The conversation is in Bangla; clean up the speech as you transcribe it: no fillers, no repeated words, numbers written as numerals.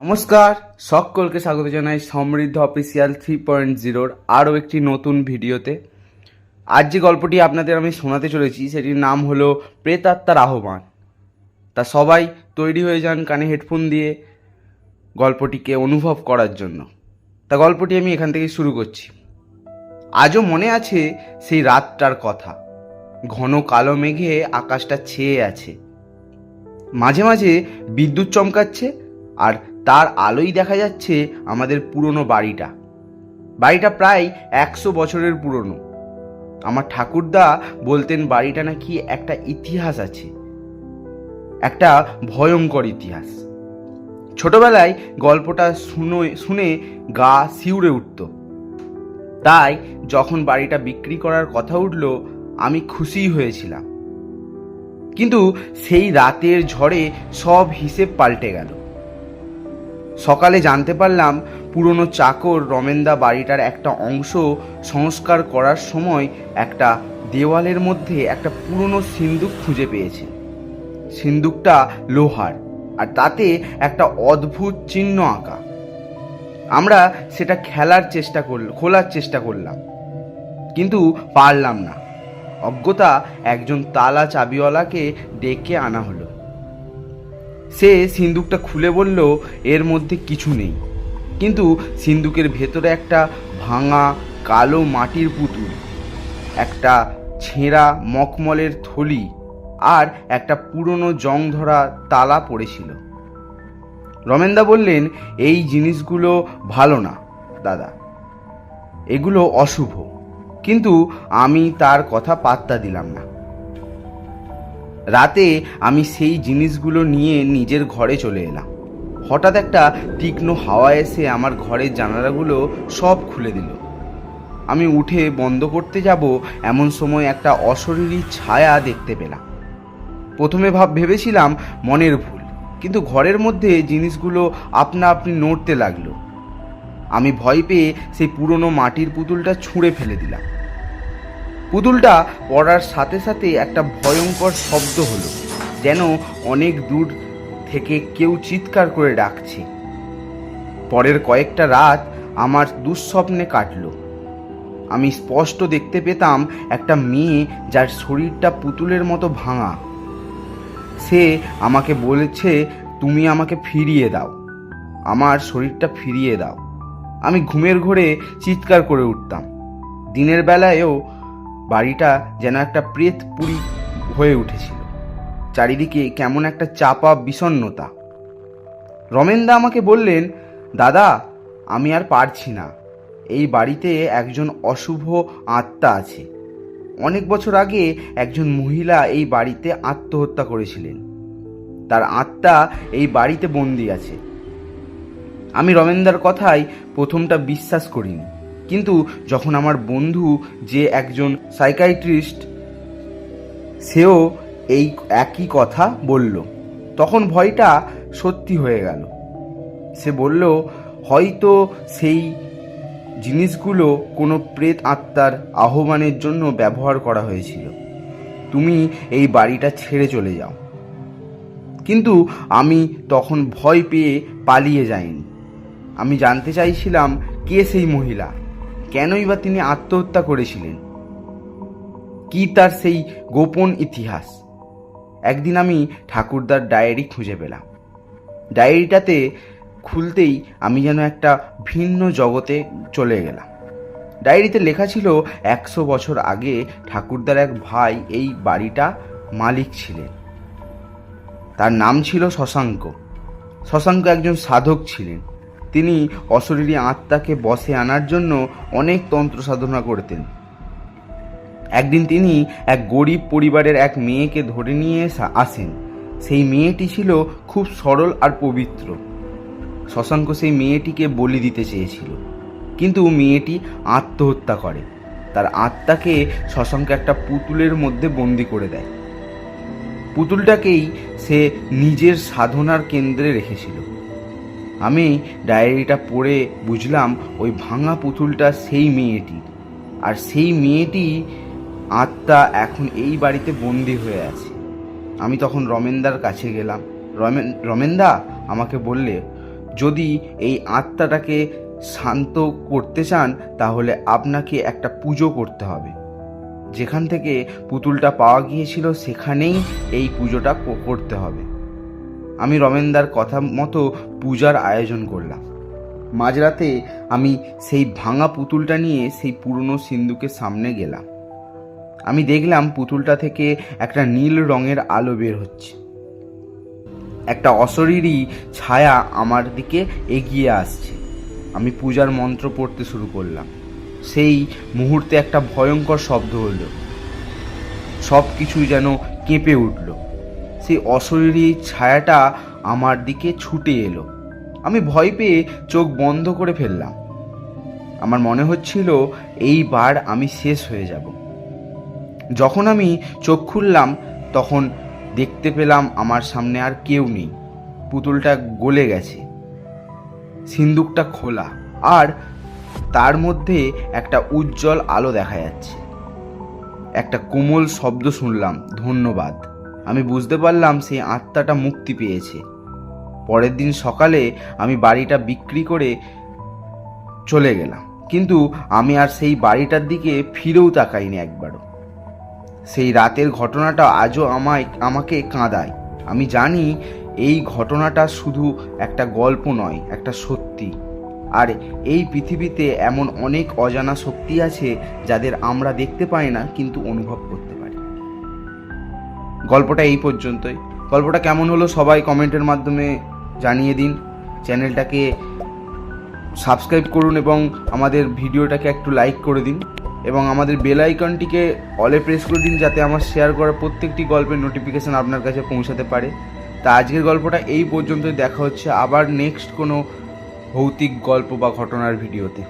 নমস্কার, সকলকে স্বাগত জানাই সমৃদ্ধ অফিসিয়াল 3.0 আরও একটি নতুন ভিডিওতে। আজ যে গল্পটি আপনাদের আমি শোনাতে চলেছি সেটির নাম হলো প্রেতাত্মার আহ্বান। তা সবাই তৈরি হয়ে যান কানে হেডফোন দিয়ে গল্পটিকে অনুভব করার জন্য। তা গল্পটি আমি এখান থেকে শুরু করছি। আজও মনে আছে সেই রাতটার কথা। ঘন কালো মেঘে আকাশটা ছেয়ে আছে, মাঝে মাঝে বিদ্যুৎ চমকাচ্ছে আর তার আলোই দেখা যাচ্ছে আমাদের পুরনো বাড়িটা প্রায় 100 বছরের পুরনো। আমার ঠাকুরদা বলতেন বাড়িটা নাকি একটা ইতিহাস আছে, একটা ভয়ঙ্কর ইতিহাস। ছোটবেলায় গল্পটা শুনে গা শিউরে উঠত। তাই যখন বাড়িটা বিক্রি করার কথা উঠল আমি খুশি হয়েছিলাম। কিন্তু সেই রাতের ঝড়ে সব হিসেব পাল্টে গেল। সকালে জানতে পারলাম পুরনো চাকর রমেনদা বাড়িটার একটা অংশ সংস্কার করার সময় একটা দেওয়ালের মধ্যে একটা পুরনো সিন্দুক খুঁজে পেয়েছে। সিন্দুকটা লোহার আর তাতে একটা অদ্ভুত চিহ্ন আঁকা। আমরা সেটা খোলার চেষ্টা করলাম, কিন্তু পারলাম না। অজ্ঞতা একজন তালা চাবিওয়ালাকে ডেকে আনা হলো। সে সিন্দুকটা খুলে বলল এর মধ্যে কিছু নেই, কিন্তু সিন্দুকের ভেতরে একটা ভাঙা কালো মাটির পুতুল, একটা ছেঁড়া মখমলের থলি আর একটা পুরনো জং ধরা তালা পড়েছিল। রমেনদা বললেন, এই জিনিসগুলো ভালো না দাদা, এগুলো অশুভ। কিন্তু আমি তার কথা পাত্তা দিলাম না। রাতে আমি সেই জিনিসগুলো নিয়ে নিজের ঘরে চলে এলাম। হঠাৎ একটা তীক্ষ্ণ হাওয়া এসে আমার ঘরের জানালাগুলো সব খুলে দিল। আমি উঠে বন্ধ করতে যাব এমন সময় একটা অশরীরী ছায়া দেখতে পেলাম। প্রথমে ভেবেছিলাম মনের ভুল, কিন্তু ঘরের মধ্যে জিনিসগুলো আপনা আপনি নড়তে লাগলো। আমি ভয় পেয়ে সেই পুরনো মাটির পুতুলটা ছুঁড়ে ফেলে দিলাম। পুতুলটা পড়ার সাথে সাথে একটা ভয়ঙ্কর শব্দ হলো, যেন অনেক দূর থেকে কেউ চিৎকার করে ডাকছে। পরের কয়েকটা রাত আমার দুঃস্বপ্নে কাটলো। আমি স্পষ্ট দেখতে পেতাম একটা মেয়ে যার শরীরটা পুতুলের মতো ভাঙা। সে আমাকে বলেছে, তুমি আমাকে ফিরিয়ে দাও, আমার শরীরটা ফিরিয়ে দাও। আমি ঘুমের ঘোরে চিৎকার করে উঠতাম। দিনের বেলায়ও বাড়িটা যেন একটা প্রেতপুরী হয়ে উঠেছিল। চারিদিকে কেমন একটা চাপা বিষণ্ণতা। রমেনদা আমাকে বললেন, দাদা আমি আর পারছি না, এই বাড়িতে একজন অশুভ আত্মা আছে। অনেক বছর আগে একজন মহিলা এই বাড়িতে আত্মহত্যা করেছিলেন, তার আত্মা এই বাড়িতে বন্দি আছে। আমি রমেনদার কথাই প্রথমটা বিশ্বাস করিনি, কিন্তু যখন আমার বন্ধু যে একজন সাইকিয়াট্রিস্ট সেও এই একই কথা বলল, তখন ভয়টা সত্যি হয়ে গেল। সে বলল, হয়তো সেই জিনিসগুলো কোনো প্রেত আত্মার আহ্বানের জন্য ব্যবহার করা হয়েছিল। তুমি এই বাড়িটা ছেড়ে চলে যাও। কিন্তু আমি তখন ভয় পেয়ে পালিয়ে যাইনি। আমি জানতে চাইছিলাম কে সেই মহিলা, কেনই বা তিনি আত্মহত্যা করেছিলেন, কি তার সেই গোপন ইতিহাস। একদিন আমি ঠাকুরদার ডায়েরি খুঁজে পেলাম। ডায়েরিটাতে খুলতেই আমি যেন একটা ভিন্ন জগতে চলে গেলাম। ডায়েরিতে লেখা ছিল 100 বছর আগে ঠাকুরদার এক ভাই এই বাড়িটা মালিক ছিলেন। তার নাম ছিল শশাঙ্ক। শশাঙ্ক একজন সাধক ছিলেন। তিনি অশরীরী আত্মাকে বশে আনার জন্য অনেক তন্ত্র সাধনা করতেন। একদিন তিনি এক গরিব পরিবারের এক মেয়েকে ধরে নিয়ে আসেন। সেই মেয়েটি ছিল খুব সরল আর পবিত্র। শশাঙ্ক সেই মেয়েটিকে বলি দিতে চেয়েছিল, কিন্তু মেয়েটি আত্মহত্যা করে। তার আত্মাকে শশাঙ্ক একটা পুতুলের মধ্যে বন্দি করে দেয়। পুতুলটাকেই সে নিজের সাধনার কেন্দ্রে রেখেছিল। আমি ডায়েরিটা পড়ে বুঝলাম ওই ভাঙা পুতুলটা সেই মেয়েটি, আর সেই মেয়েটি আত্মা এখন এই বাড়িতে বন্দি হয়ে আছে। আমি তখন রমেনদার কাছে গেলাম। রমেনদা আমাকে বললে, যদি এই আত্মাটাকে শান্ত করতে চান তাহলে আপনাকে একটা পুজো করতে হবে। যেখান থেকে পুতুলটা পাওয়া গিয়েছিল সেখানেই এই পুজোটা করতে হবে। আমি রমেনদার কথা মতো পূজার আয়োজন করলাম। মাঝরাতে আমি সেই ভাঙা পুতুলটা নিয়ে সেই পুরনো সিন্ধুকের সামনে গেলাম। আমি দেখলাম পুতুলটা থেকে একটা নীল রঙের আলো বের হচ্ছে। একটা অশরীরী ছায়া আমার দিকে এগিয়ে আসছে। আমি পূজার মন্ত্র পড়তে শুরু করলাম। সেই মুহূর্তে একটা ভয়ঙ্কর শব্দ হলো। সব কিছু যেন কেঁপে উঠল। সেই অশরীরী ছায়াটা আমার দিকে ছুটে এলো। আমি ভয় পেয়ে চোখ বন্ধ করে ফেললাম। আমার মনে হচ্ছিল এইবার আমি শেষ হয়ে যাব। যখন আমি চোখ খুললাম তখন দেখতে পেলাম আমার সামনে আর কেউ নেই। পুতুলটা গলে গেছে, সিন্দুকটা খোলা, আর তার মধ্যে একটা উজ্জ্বল আলো দেখা যাচ্ছে। একটা কোমল শব্দ শুনলাম, ধন্যবাদ। আমি বুঝতে পারলাম সেই আত্মাটা মুক্তি পেয়েছে। পরের দিন সকালে আমি বাড়িটা বিক্রি করে চলে গেলাম, কিন্তু আমি আর সেই বাড়িটার দিকে ফিরেও তাকাইনি একবারও। সেই রাতের ঘটনাটা আজও আমাকে কাঁদায়। আমি জানি এই ঘটনাটা শুধু একটা গল্প নয়, একটা সত্যি। আর এই পৃথিবীতে এমন অনেক অজানা শক্তি আছে যাদের আমরা দেখতে পাই না কিন্তু অনুভব করতে পারি। গল্পটা এই পর্যন্তই। গল্পটা কেমন হলো সবাই কমেন্টের মাধ্যমে জানিয়ে দিন। চ্যানেলটাকে সাবস্ক্রাইব করুন এবং আমাদের ভিডিওটাকে একটু লাইক করে দিন এবং আমাদের বেল আইকনটিকে অলে প্রেস করে দিন যাতে আমার শেয়ার করা প্রত্যেকটি গল্পের নোটিফিকেশান আপনার কাছে পৌঁছাতে পারে। তা আজকের গল্পটা এই পর্যন্তই। দেখা হচ্ছে আবার নেক্সট কোনো ভৌতিক গল্প বা ঘটনার ভিডিওতে।